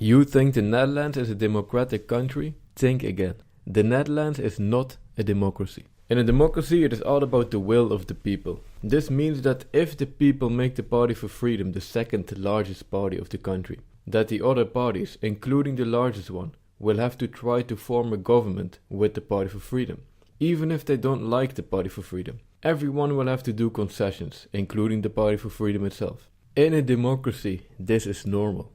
You think the Netherlands is a democratic country? Think again. The Netherlands is not a democracy. In a democracy, it is all about the will of the people. This means that if the people make the Party for Freedom the second largest party of the country, that the other parties, including the largest one, will have to try to form a government with the Party for Freedom. Even if they don't like the Party for Freedom, everyone will have to do concessions, including the Party for Freedom itself. In a democracy, this is normal.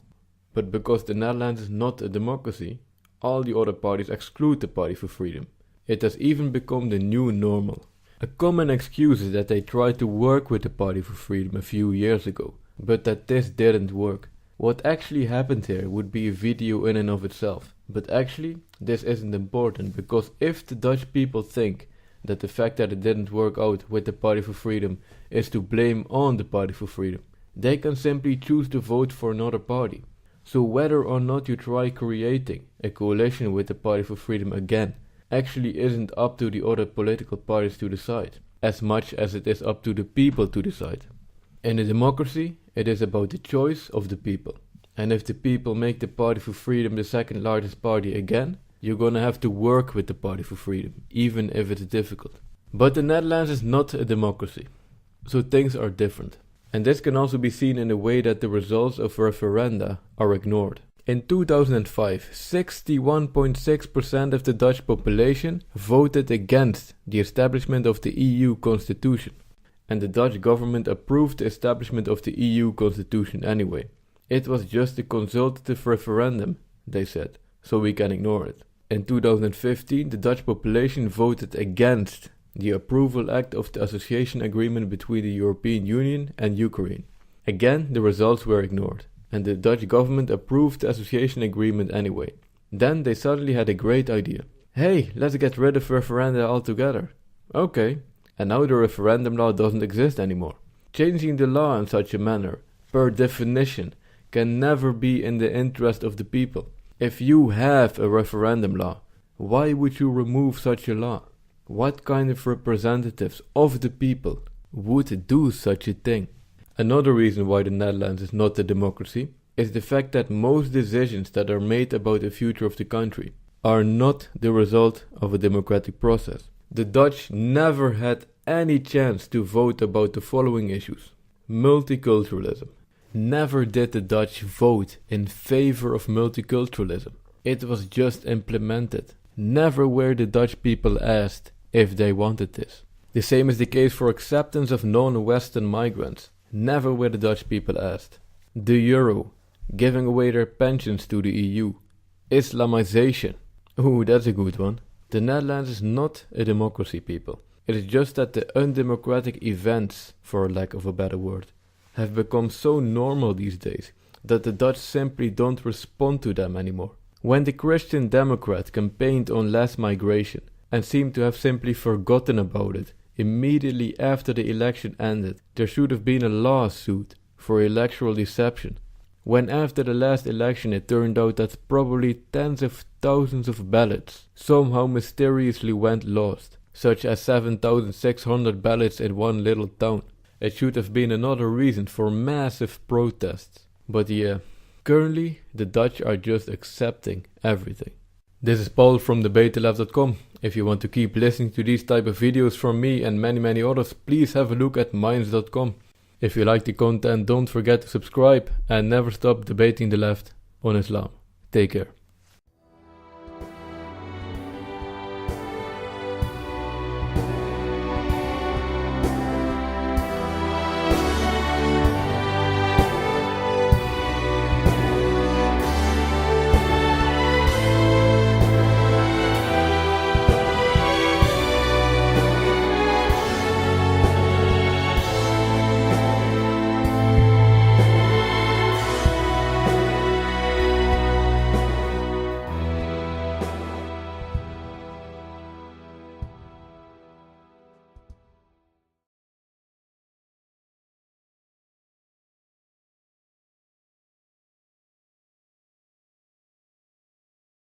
But because the Netherlands is not a democracy, all the other parties exclude the Party for Freedom. It has even become the new normal. A common excuse is that they tried to work with the Party for Freedom a few years ago, but that this didn't work. What actually happened here would be a video in and of itself. But actually, this isn't important, because if the Dutch people think that the fact that it didn't work out with the Party for Freedom is to blame on the Party for Freedom, they can simply choose to vote for another party. So whether or not you try creating a coalition with the Party for Freedom again actually isn't up to the other political parties to decide, as much as it is up to the people to decide. In a democracy, it is about the choice of the people. And if the people make the Party for Freedom the second largest party again, you're gonna have to work with the Party for Freedom, even if it's difficult. But the Netherlands is not a democracy, so things are different. And this can also be seen in the way that the results of referenda are ignored. In 2005, 61.6% of the Dutch population voted against the establishment of the EU constitution. And the Dutch government approved the establishment of the EU constitution anyway. It was just a consultative referendum, they said, so we can ignore it. In 2015, the Dutch population voted against the Approval Act of the Association Agreement between the European Union and Ukraine. Again, the results were ignored, and the Dutch government approved the association agreement anyway. Then they suddenly had a great idea. Hey, let's get rid of referenda altogether. Okay, and now the referendum law doesn't exist anymore. Changing the law in such a manner, per definition, can never be in the interest of the people. If you have a referendum law, why would you remove such a law? What kind of representatives of the people would do such a thing? Another reason why the Netherlands is not a democracy is the fact that most decisions that are made about the future of the country are not the result of a democratic process. The Dutch never had any chance to vote about the following issues. Multiculturalism. Never did the Dutch vote in favor of multiculturalism. It was just implemented. Never were the Dutch people asked if they wanted this. The same is the case for acceptance of non-Western migrants. Never were the Dutch people asked. The euro, giving away their pensions to the EU. Islamization. Ooh, that's a good one. The Netherlands is not a democracy, people. It is just that the undemocratic events, for lack of a better word, have become so normal these days that the Dutch simply don't respond to them anymore. When the Christian Democrat campaigned on less migration and seemed to have simply forgotten about it immediately after the election ended, there should have been a lawsuit for electoral deception. When after the last election it turned out that probably tens of thousands of ballots somehow mysteriously went lost, such as 7,600 ballots in one little town. It should have been another reason for massive protests. But yeah, currently the Dutch are just accepting everything. This is Paul from debatetheleft.com. If you want to keep listening to these type of videos from me and many others, please have a look at minds.com. If you like the content, don't forget to subscribe and never stop debating the left on Islam. Take care.